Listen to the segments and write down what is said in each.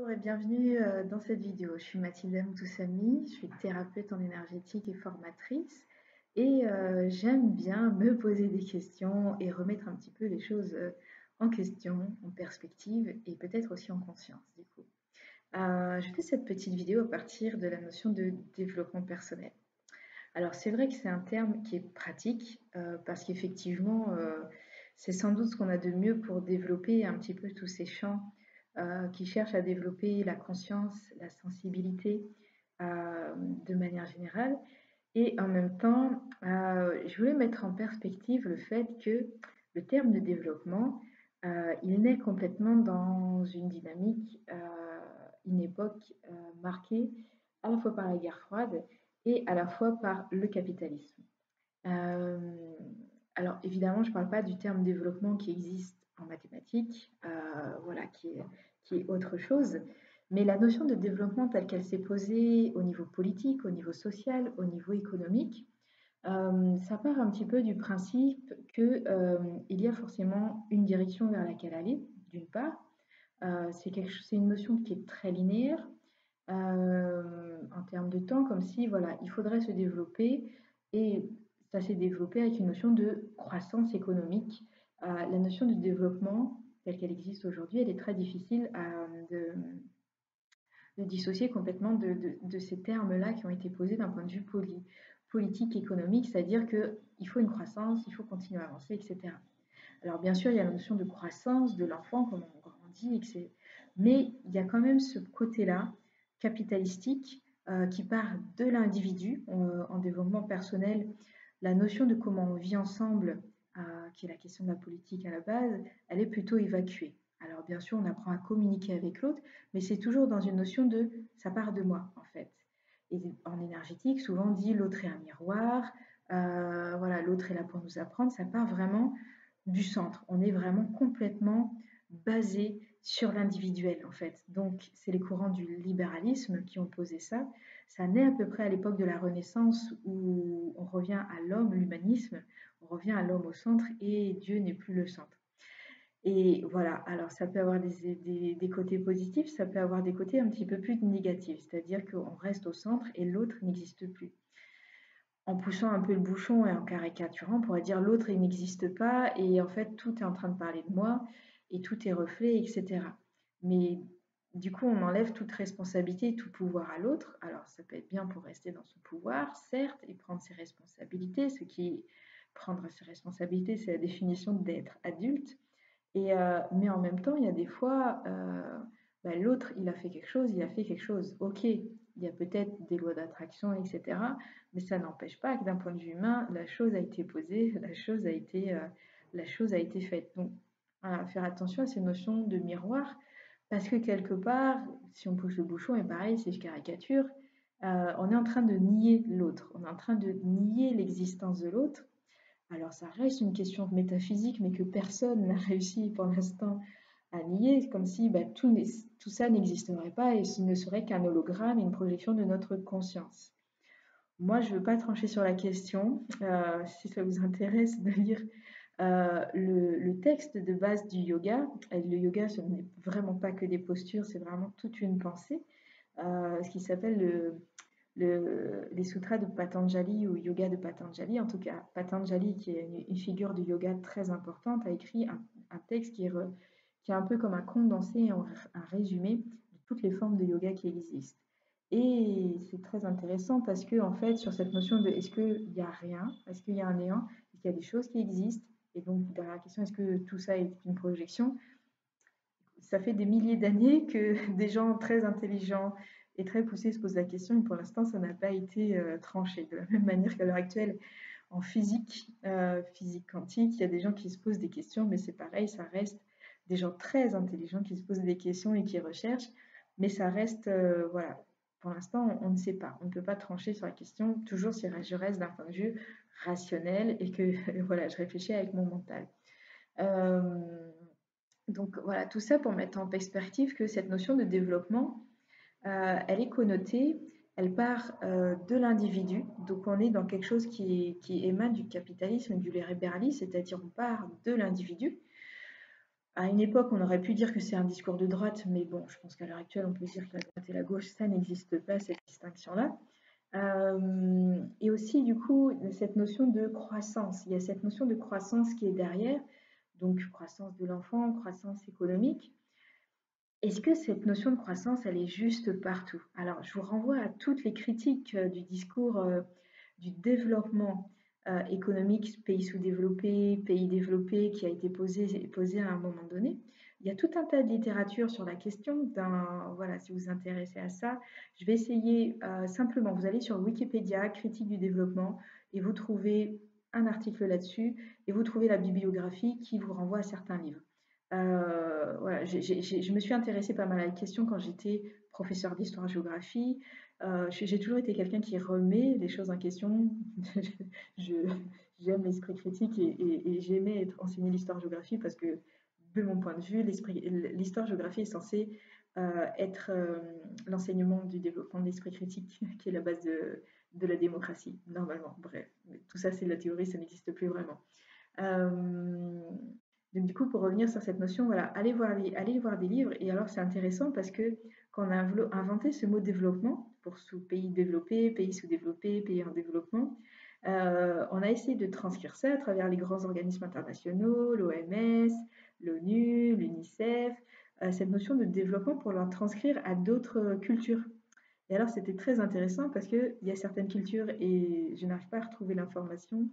Bonjour et bienvenue dans cette vidéo. Je suis Mathilda Moutoussamy, je suis thérapeute en énergétique et formatrice et j'aime bien me poser des questions et remettre un petit peu les choses en question, en perspective et peut-être aussi en conscience du coup. Je fais cette petite vidéo à partir de la notion de développement personnel. Alors c'est vrai que c'est un terme qui est pratique parce qu'effectivement c'est sans doute ce qu'on a de mieux pour développer un petit peu tous ces champs qui cherchent à développer la conscience, la sensibilité de manière générale. Et en même temps, je voulais mettre en perspective le fait que le terme de développement, il naît complètement dans une dynamique, une époque marquée à la fois par la guerre froide et à la fois par le capitalisme. Euh, alors évidemment, je ne parle pas du terme développement qui existe en mathématiques, voilà, qui est autre chose, mais la notion de développement telle qu'elle s'est posée au niveau politique, au niveau social, au niveau économique, ça part un petit peu du principe qu'il y a forcément une direction vers laquelle aller, d'une part. C'est une notion qui est très linéaire en termes de temps, comme si voilà, il faudrait se développer et ça s'est développé avec une notion de croissance économique. La notion de développement telle qu'elle existe aujourd'hui, elle est très difficile de dissocier complètement de ces termes-là qui ont été posés d'un point de vue politique, économique, c'est-à-dire qu'il faut une croissance, il faut continuer à avancer, etc. Alors bien sûr, il y a la notion de croissance de l'enfant, comment on grandit, etc. Mais il y a quand même ce côté-là capitalistique qui part de l'individu en développement personnel. La notion de comment on vit ensemble, qui est la question de la politique à la base, elle est plutôt évacuée. Alors bien sûr, on apprend à communiquer avec l'autre, mais c'est toujours dans une notion de ça part de moi en fait. Et en énergétique, souvent on dit l'autre est un miroir, voilà, l'autre est là pour nous apprendre. Ça part vraiment du centre. On est vraiment complètement basé sur l'individuel en fait. Donc c'est les courants du libéralisme qui ont posé ça. Ça naît à peu près à l'époque de la Renaissance où on revient à l'homme, l'humanisme, on revient à l'homme au centre et Dieu n'est plus le centre. Et voilà, alors ça peut avoir des côtés positifs, ça peut avoir des côtés un petit peu plus négatifs, c'est-à-dire qu'on reste au centre et l'autre n'existe plus. En poussant un peu le bouchon et en caricaturant, on pourrait dire l'autre il n'existe pas et en fait tout est en train de parler de moi et tout est reflet, etc. Mais du coup, on enlève toute responsabilité et tout pouvoir à l'autre. Alors ça peut être bien pour rester dans son pouvoir, certes, et prendre ses responsabilités. Ce qui prendre ses responsabilités, c'est la définition d'être adulte. Mais en même temps, il y a des fois, bah, l'autre, il a fait quelque chose, il a fait quelque chose. Ok, il y a peut-être des lois d'attraction, etc. Mais ça n'empêche pas que d'un point de vue humain, la chose a été posée, la chose a été faite. Donc, voilà, faire attention à ces notions de miroir, parce que quelque part, si on pousse le bouchon, et pareil, si je caricature, on est en train de nier l'autre, on est en train de nier l'existence de l'autre. Alors ça reste une question métaphysique, mais que personne n'a réussi pour l'instant à nier, comme si bah, tout ça n'existerait pas et ce ne serait qu'un hologramme, une projection de notre conscience. Moi, je ne veux pas trancher sur la question. Si ça vous intéresse de lire le texte de base du yoga, le yoga, ce n'est vraiment pas que des postures, c'est vraiment toute une pensée, ce qui s'appelle les sutras de Patanjali ou yoga de Patanjali. En tout cas, Patanjali, qui est une figure de yoga très importante, a écrit un texte qui est un peu comme un condensé, un résumé de toutes les formes de yoga qui existent. Et c'est très intéressant parce que, en fait, sur cette notion de est-ce qu'il y a rien, est-ce qu'il y a un néant, est-ce qu'il y a des choses qui existent, et donc derrière la question est-ce que tout ça est une projection, ça fait des milliers d'années que des gens très intelligents et très poussés se posent la question, et pour l'instant, ça n'a pas été tranché. De la même manière qu'à l'heure actuelle, en physique, physique quantique, il y a des gens qui se posent des questions, mais c'est pareil, ça reste des gens très intelligents qui se posent des questions et qui recherchent, mais ça reste, voilà, pour l'instant, on ne sait pas. On ne peut pas trancher sur la question, toujours si je reste d'un point de vue rationnel et que voilà, je réfléchis avec mon mental. Euh, donc voilà, tout ça pour mettre en perspective que cette notion de développement, elle est connotée, elle part de l'individu, donc on est dans quelque chose qui émane du capitalisme et du libéralisme, c'est-à-dire on part de l'individu. À une époque, on aurait pu dire que c'est un discours de droite, mais bon, je pense qu'à l'heure actuelle, on peut dire que la droite et la gauche, ça n'existe pas, cette distinction-là. Et aussi, du coup, cette notion de croissance. Il y a cette notion de croissance qui est derrière, donc croissance de l'enfant, croissance économique. Est-ce que cette notion de croissance, elle est juste partout? Alors, je vous renvoie à toutes les critiques du discours du développement économique, pays sous-développés, pays développés, qui a été posé à un moment donné. Il y a tout un tas de littérature sur la question. Voilà, si vous vous intéressez à ça, je vais essayer simplement, vous allez sur Wikipédia, critique du développement, et vous trouvez un article là-dessus, et vous trouvez la bibliographie qui vous renvoie à certains livres. Voilà, je me suis intéressée pas mal à la question quand j'étais professeur d'histoire-géographie. J'ai toujours été quelqu'un qui remet les choses en question. Je- J'aime l'esprit critique et j'aimais enseigner l'histoire-géographie parce que, de mon point de vue, l'histoire-géographie est censée être l'enseignement du développement de l'esprit critique, qui est la base de la démocratie, normalement. Bref, mais tout ça, c'est de la théorie, ça n'existe plus vraiment. Euh, donc du coup, pour revenir sur cette notion, voilà, allez voir des livres. Et alors, c'est intéressant parce que quand on a inventé ce mot développement pour sous-pays développés, pays sous-développés, pays en développement, on a essayé de transcrire ça à travers les grands organismes internationaux, l'OMS, l'ONU, l'UNICEF, cette notion de développement pour leur transcrire à d'autres cultures. Et alors, c'était très intéressant parce qu'il y a certaines cultures, et je n'arrive pas à retrouver l'information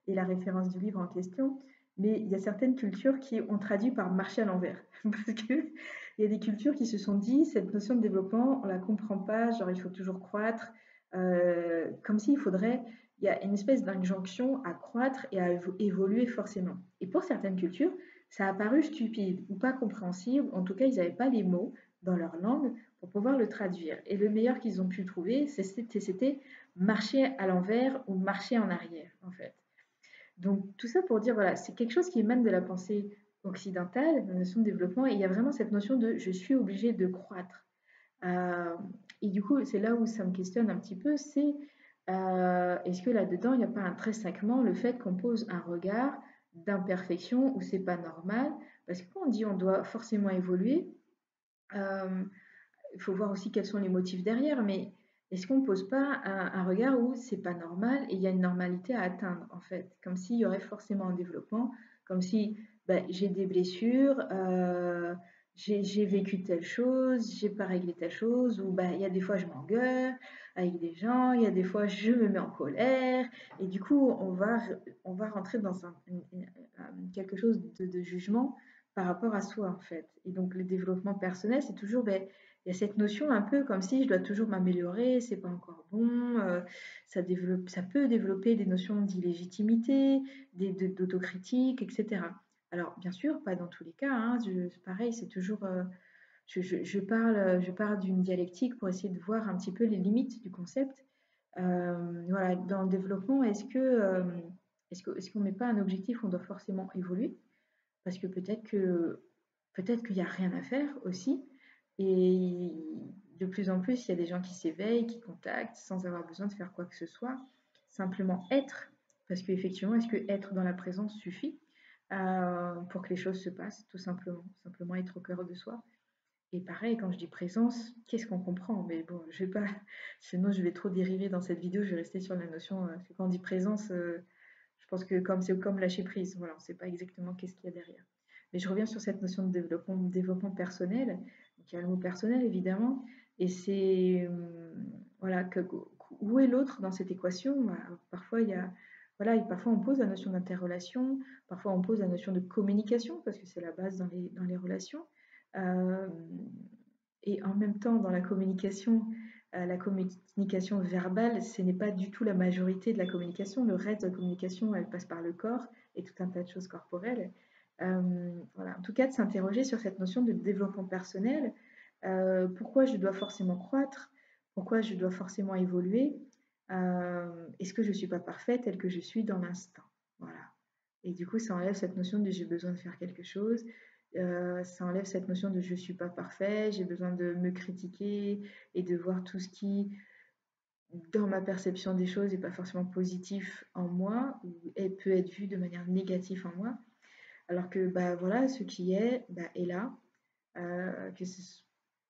et la référence du livre en question, mais il y a certaines cultures qui ont traduit par marcher à l'envers. Parce qu'il y a des cultures qui se sont dit, cette notion de développement, on ne la comprend pas, genre il faut toujours croître, comme s'il faudrait, il y a une espèce d'injonction à croître et à évoluer forcément. Et pour certaines cultures, ça a paru stupide ou pas compréhensible, en tout cas, ils n'avaient pas les mots dans leur langue pour pouvoir le traduire. Et le meilleur qu'ils ont pu trouver, c'était marcher à l'envers ou marcher en arrière, en fait. Donc tout ça pour dire, voilà, c'est quelque chose qui émane de la pensée occidentale, la notion de développement, et il y a vraiment cette notion de je suis obligé de croître. Euh, et du coup, c'est là où ça me questionne un petit peu, c'est est-ce que là-dedans, il n'y a pas intrinsèquement le fait qu'on pose un regard d'imperfection où c'est pas normal, parce que quand on dit on doit forcément évoluer, euh, il faut voir aussi quels sont les motifs derrière, mais est-ce qu'on ne pose pas un regard où c'est pas normal et il y a une normalité à atteindre, en fait, comme s'il y aurait forcément un développement, comme si ben, j'ai des blessures, j'ai vécu telle chose, j'ai pas réglé telle chose, ou ben, il y a des fois je m'engueule avec des gens, il y a des fois je me mets en colère, et du coup on va rentrer dans quelque chose de jugement par rapport à soi, en fait. Et donc le développement personnel, c'est toujours ben, il y a cette notion un peu comme si je dois toujours m'améliorer, c'est pas encore bon, ça peut développer des notions d'illégitimité, d'autocritique, etc. Alors, bien sûr, pas dans tous les cas, hein, pareil, c'est toujours. Je parle d'une dialectique pour essayer de voir un petit peu les limites du concept. Voilà, dans le développement, est-ce qu'on ne met pas un objectif où on doit forcément évoluer? Parce que peut-être qu'il n'y a rien à faire aussi. Et de plus en plus, il y a des gens qui s'éveillent, qui contactent sans avoir besoin de faire quoi que ce soit. Simplement être. Parce qu'effectivement, est-ce que être dans la présence suffit pour que les choses se passent, tout simplement? Simplement être au cœur de soi. Et pareil, quand je dis présence, qu'est-ce qu'on comprend? Mais bon, je vais pas, sinon je vais trop dériver dans cette vidéo, je vais rester sur la notion, parce que quand on dit présence, je pense que comme c'est comme lâcher prise, voilà, on ne sait pas exactement qu'est-ce qu'il y a derrière. Mais je reviens sur cette notion de développement personnel. Donc, il y a le mot personnel, évidemment, et c'est voilà, où est l'autre dans cette équation? Voilà, parfois, voilà, et parfois on pose la notion d'interrelation, parfois on pose la notion de communication, parce que c'est la base dans les relations. Euh, et en même temps, dans la communication verbale, ce n'est pas du tout la majorité de la communication. Le reste de la communication, elle passe par le corps et tout un tas de choses corporelles. Voilà. En tout cas, de s'interroger sur cette notion de développement personnel. Pourquoi je dois forcément croître? Pourquoi je dois forcément évoluer? Est-ce que je ne suis pas parfaite telle que je suis dans l'instant? Voilà. Et du coup, ça enlève cette notion de j'ai besoin de faire quelque chose. Ça enlève cette notion de je ne suis pas parfait, j'ai besoin de me critiquer et de voir tout ce qui, dans ma perception des choses, n'est pas forcément positif en moi ou peut être vu de manière négative en moi. Alors que bah, voilà, ce qui est, bah, est là, que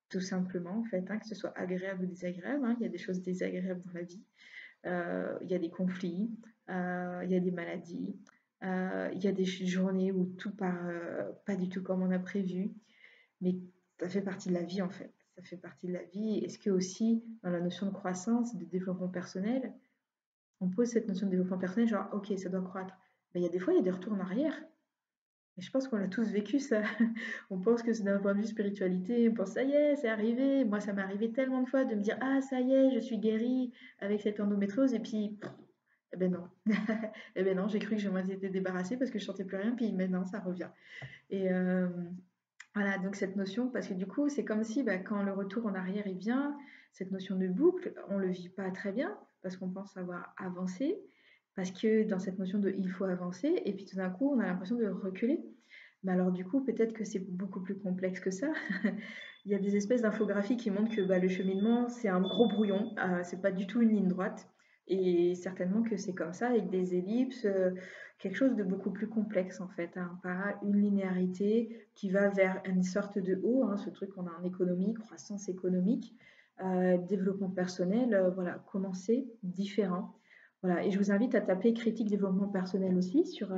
tout simplement, en fait, hein, que ce soit agréable ou désagréable, hein, il y a des choses désagréables dans la vie, il y a des conflits, il y a des maladies, il y a des journées où tout part pas du tout comme on a prévu, mais ça fait partie de la vie en fait. Ça fait partie de la vie. Est-ce que aussi, dans la notion de croissance, de développement personnel, on pose cette notion de développement personnel, genre, ok, ça doit croître. Ben, il y a des fois, il y a des retours en arrière. Et je pense qu'on a tous vécu ça. On pense que c'est d'un point de vue spiritualité, on pense ça y est, c'est arrivé. Moi, ça m'est arrivé tellement de fois de me dire ah ça y est, je suis guérie avec cette endométriose et puis eh ben non, eh ben non, j'ai cru que je m'en étais débarrassée parce que je sentais plus rien, puis maintenant ça revient. Et voilà, donc cette notion, parce que du coup, c'est comme si bah, quand le retour en arrière il vient, cette notion de boucle, on ne le vit pas très bien parce qu'on pense avoir avancé, parce que dans cette notion de il faut avancer, et puis tout d'un coup, on a l'impression de reculer. Mais alors du coup, peut-être que c'est beaucoup plus complexe que ça. Il y a des espèces d'infographies qui montrent que bah, le cheminement, c'est un gros brouillon, c'est pas du tout une ligne droite. Et certainement que c'est comme ça, avec des ellipses, quelque chose de beaucoup plus complexe en fait, hein, pas une linéarité qui va vers une sorte de haut, hein, ce truc qu'on a en économie, croissance économique, développement personnel, voilà, commencer différent. Voilà, et je vous invite à taper critique développement personnel aussi sur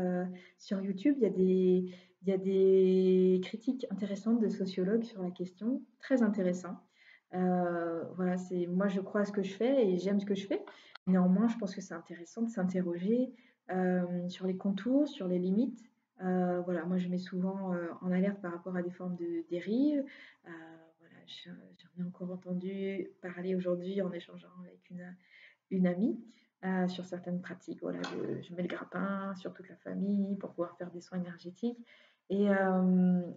YouTube. Il y a des critiques intéressantes de sociologues sur la question, très intéressant. Voilà, c'est moi je crois à ce que je fais et j'aime ce que je fais. Néanmoins, je pense que c'est intéressant de s'interroger sur les contours, sur les limites. Voilà, moi je mets souvent en alerte par rapport à des formes de dérive. Voilà, j'en ai encore entendu parler aujourd'hui en échangeant avec une amie sur certaines pratiques. Voilà, je mets le grappin sur toute la famille pour pouvoir faire des soins énergétiques. Et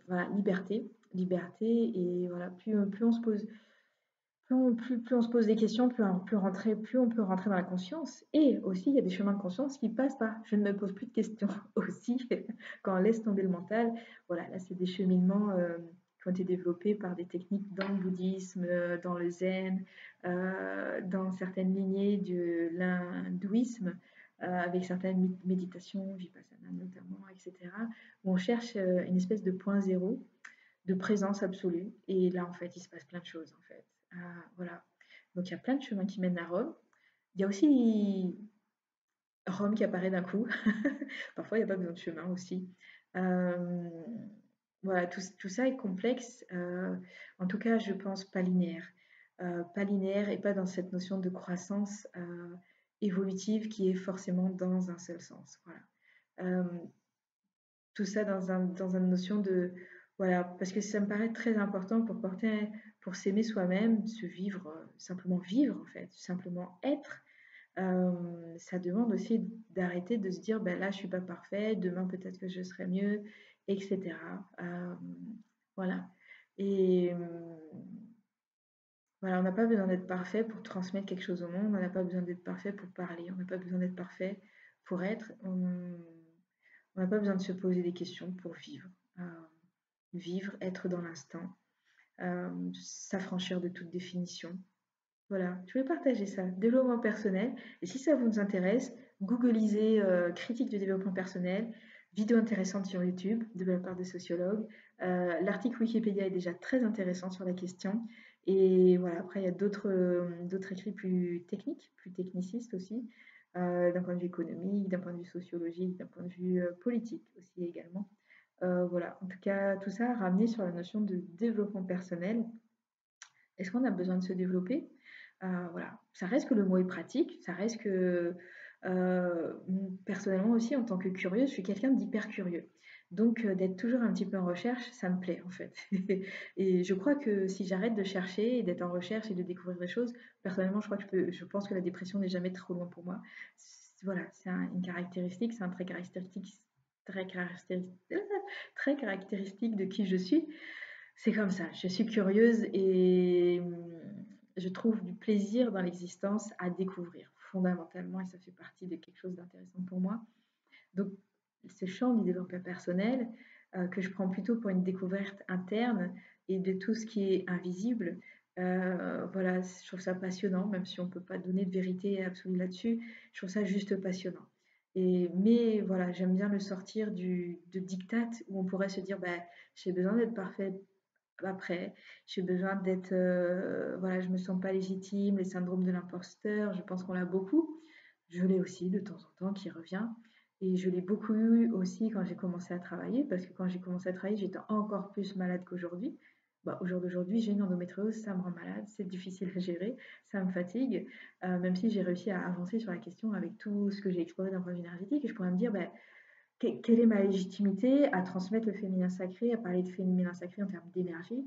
voilà, liberté, liberté. Et voilà, plus on se pose, plus on se pose des questions, plus on peut rentrer dans la conscience. Et aussi, il y a des chemins de conscience qui passent par je ne me pose plus de questions aussi, quand on laisse tomber le mental. Voilà, là, c'est des cheminements qui ont été développés par des techniques dans le bouddhisme, dans le zen, dans certaines lignées de l'hindouisme, avec certaines méditations, vipassana notamment, etc., où on cherche une espèce de point zéro de présence absolue. Et là, en fait, il se passe plein de choses, en fait. Voilà. Donc, il y a plein de chemins qui mènent à Rome. Il y a aussi Rome qui apparaît d'un coup. Parfois, il n'y a pas besoin de chemin aussi. Euh, voilà, tout ça est complexe. En tout cas, je pense pas linéaire. Pas linéaire et pas dans cette notion de croissance évolutive qui est forcément dans un seul sens. Voilà. Euh, tout ça dans une notion de voilà, parce que ça me paraît très important pour s'aimer soi-même, se vivre, simplement vivre en fait, simplement être. Ça demande aussi d'arrêter de se dire ben là je suis pas parfait, demain peut-être que je serai mieux, etc. Voilà. Et voilà, on n'a pas besoin d'être parfait pour transmettre quelque chose au monde, on n'a pas besoin d'être parfait pour parler, on n'a pas besoin d'être parfait pour être. On n'a pas besoin de se poser des questions pour vivre. Vivre, être dans l'instant, s'affranchir de toute définition. Voilà, je voulais partager ça, développement personnel. Et si ça vous intéresse, googlisez critique du développement personnel, vidéo intéressante sur YouTube de la part des sociologues. L'article Wikipédia est déjà très intéressant sur la question. Et voilà, après, il y a d'autres écrits plus techniques, plus technicistes aussi, d'un point de vue économique, d'un point de vue sociologique, d'un point de vue politique aussi également. Voilà, en tout cas, tout ça ramené sur la notion de développement personnel. Est-ce qu'on a besoin de se développer? Voilà, ça reste que le mot est pratique, ça reste que personnellement aussi, en tant que curieuse, je suis quelqu'un d'hyper curieux. Donc, d'être toujours un petit peu en recherche, ça me plaît en fait. Et je crois que si j'arrête de chercher et d'être en recherche et de découvrir des choses, personnellement, je pense que la dépression n'est jamais trop loin pour moi. Voilà, c'est une caractéristique, c'est un trait caractéristique, très caractéristique, très caractéristique de qui je suis. C'est comme ça, je suis curieuse et je trouve du plaisir dans l'existence à découvrir fondamentalement et ça fait partie de quelque chose d'intéressant pour moi. Donc ce champ du développement personnel que je prends plutôt pour une découverte interne et de tout ce qui est invisible, voilà, je trouve ça passionnant, même si on ne peut pas donner de vérité absolue là-dessus, je trouve ça juste passionnant. Mais voilà, j'aime bien le sortir de diktat où on pourrait se dire, bah, j'ai besoin d'être parfaite après, j'ai besoin d'être, voilà, je me sens pas légitime, les syndromes de l'imposteur, je pense qu'on l'a beaucoup. Je l'ai aussi de temps en temps qui revient. Et je l'ai beaucoup eu aussi quand j'ai commencé à travailler, parce que quand j'ai commencé à travailler, j'étais encore plus malade qu'aujourd'hui. Bah, au jour d'aujourd'hui, j'ai une endométriose, ça me rend malade, c'est difficile à gérer, ça me fatigue, même si j'ai réussi à avancer sur la question avec tout ce que j'ai exploré d'un point de vue énergétique. Et je pourrais me dire, bah, quelle est ma légitimité à transmettre le féminin sacré, à parler de féminin sacré en termes d'énergie,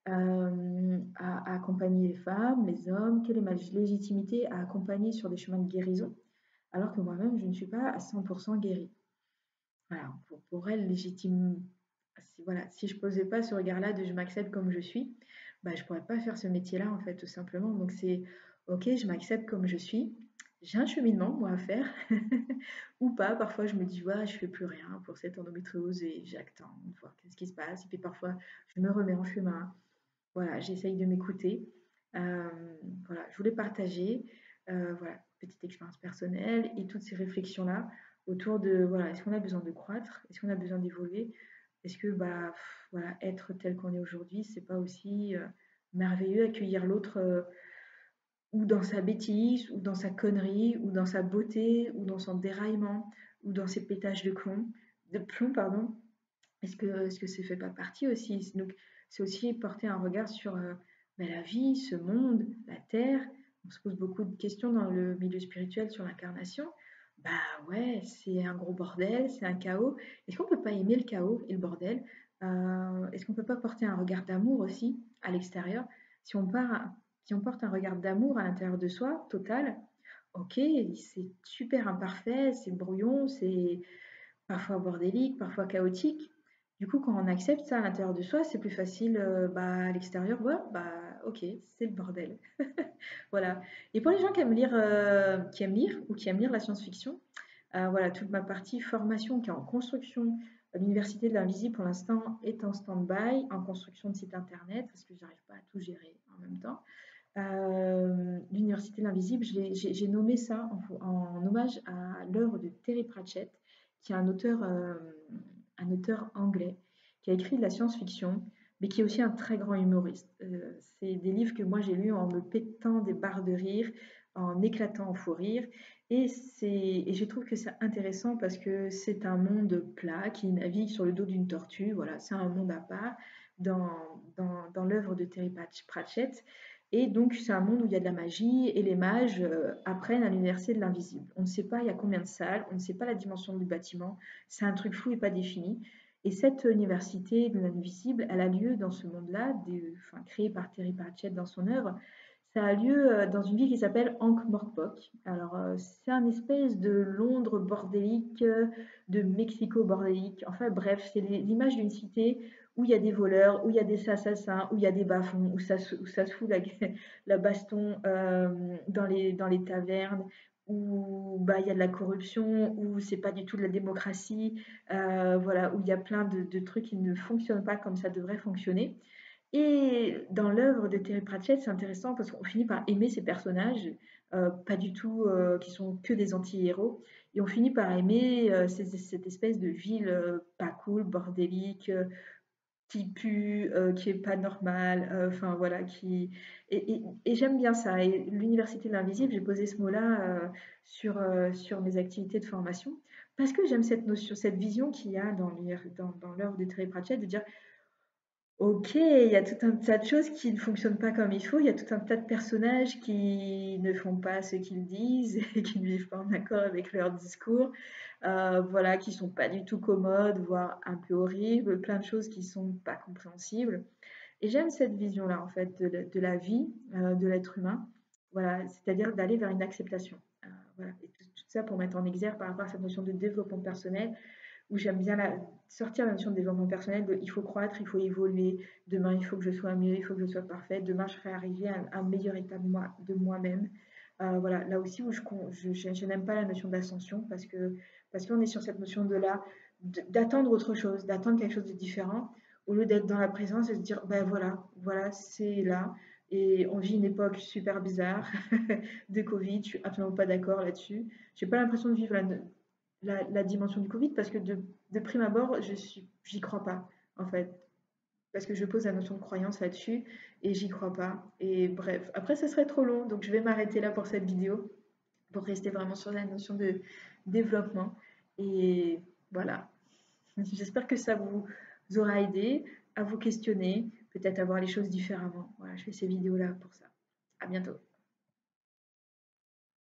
à accompagner les femmes, les hommes, quelle est ma légitimité à accompagner sur des chemins de guérison, alors que moi-même, je ne suis pas à 100% guérie. Voilà, pour elle, légitime, voilà, si je posais pas ce regard-là de je m'accepte comme je suis, bah, je pourrais pas faire ce métier-là, en fait, tout simplement. Donc c'est, ok, je m'accepte comme je suis. J'ai un cheminement, moi, à faire, ou pas. Parfois, je me dis, ouais, je fais plus rien pour cette endométriose et j'attends de voir qu'est-ce qui se passe. Et puis parfois, je me remets en chemin. Voilà, j'essaye de m'écouter. Euh, voilà, je voulais partager, voilà, petite expérience personnelle et toutes ces réflexions-là autour de, voilà, est-ce qu'on a besoin de croître? Est-ce qu'on a besoin d'évoluer? Est-ce que, bah, voilà, être tel qu'on est aujourd'hui, c'est pas aussi merveilleux, accueillir l'autre ou dans sa bêtise, ou dans sa connerie, ou dans sa beauté, ou dans son déraillement, ou dans ses pétages de plomb, pardon. Est-ce que ça fait pas partie aussi? Donc, c'est aussi porter un regard sur ben, la vie, ce monde, la terre. On se pose beaucoup de questions dans le milieu spirituel sur l'incarnation. Bah ouais, c'est un gros bordel, c'est un chaos. Est-ce qu'on peut pas aimer le chaos et le bordel? Est-ce qu'on peut pas porter un regard d'amour aussi à l'extérieur? Si on part, si on porte un regard d'amour à l'intérieur de soi, total, ok, c'est super imparfait, c'est brouillon, c'est parfois bordélique, parfois chaotique. Du coup, quand on accepte ça à l'intérieur de soi, c'est plus facile bah, à l'extérieur. Ouais, bah ok, c'est le bordel. Voilà. Et pour les gens qui aiment lire ou qui aiment lire la science-fiction, voilà, toute ma partie formation qui est en construction à l'Université de l'Invisible pour l'instant est en stand-by, en construction de site internet, parce que j'arrive pas à tout gérer en même temps. L'Université de l'Invisible, j'ai nommé ça en hommage à l'œuvre de Terry Pratchett, qui est un auteur anglais, qui a écrit de la science-fiction, mais qui est aussi un très grand humoriste. C'est des livres que moi j'ai lus en me pétant des barres de rire, en éclatant en fou rire. Et je trouve que c'est intéressant parce que c'est un monde plat qui navigue sur le dos d'une tortue. Voilà, c'est un monde à part dans l'œuvre de Terry Pratchett. Et donc, c'est un monde où il y a de la magie et les mages apprennent à l'université de l'invisible. On ne sait pas il y a combien de salles, on ne sait pas la dimension du bâtiment, c'est un truc flou et pas défini. Et cette université de l'invisible, elle a lieu dans ce monde-là, enfin, créé par Terry Pratchett dans son œuvre. Ça a lieu dans une ville qui s'appelle Ankh-Morpork. Alors, c'est un espèce de Londres bordélique, de Mexico bordélique. Enfin, bref, c'est l'image d'une cité où il y a des voleurs, où il y a des assassins, où il y a des bas-fonds, où ça se fout la baston dans les tavernes, où bah, il y a de la corruption, où c'est pas du tout de la démocratie, voilà, où il y a plein de trucs qui ne fonctionnent pas comme ça devrait fonctionner. Et dans l'œuvre de Terry Pratchett, c'est intéressant parce qu'on finit par aimer ces personnages, pas du tout, qui sont que des anti-héros, et on finit par aimer cette espèce de ville pas cool, bordélique, qui pue, qui est pas normale, enfin voilà, et j'aime bien ça. Et l'université de l'invisible, j'ai posé ce mot-là sur mes activités de formation parce que j'aime cette notion, cette vision qu'il y a dans l'œuvre de Terry Pratchett de dire OK, il y a tout un tas de choses qui ne fonctionnent pas comme il faut. Il y a tout un tas de personnages qui ne font pas ce qu'ils disent et qui ne vivent pas en accord avec leur discours. Voilà, qui sont pas du tout commodes, voire un peu horribles, plein de choses qui sont pas compréhensibles. Et j'aime cette vision-là, en fait, de la vie, de l'être humain. Voilà, c'est-à-dire d'aller vers une acceptation. Voilà, et tout ça pour mettre en exergue par rapport à cette notion de développement personnel où j'aime bien sortir la notion de développement personnel, de il faut croître, il faut évoluer, demain il faut que je sois mieux, il faut que je sois parfaite, demain je serai arrivée à un meilleur état de moi-même. Voilà, là aussi où je n'aime pas la notion d'ascension parce qu'on est sur cette notion de là, d'attendre autre chose, d'attendre quelque chose de différent, au lieu d'être dans la présence et de dire ben voilà, c'est là. Et on vit une époque super bizarre de Covid, je suis absolument pas d'accord là-dessus. J'ai pas l'impression de vivre la dimension du Covid parce que de prime abord, j'y crois pas, en fait. Parce que je pose la notion de croyance là-dessus et j'y crois pas. Et bref, après, ça serait trop long, donc je vais m'arrêter là pour cette vidéo, pour rester vraiment sur la notion de développement. Et voilà. J'espère que ça vous aura aidé à vous questionner, peut-être à voir les choses différemment. Voilà, je fais ces vidéos-là pour ça. À bientôt.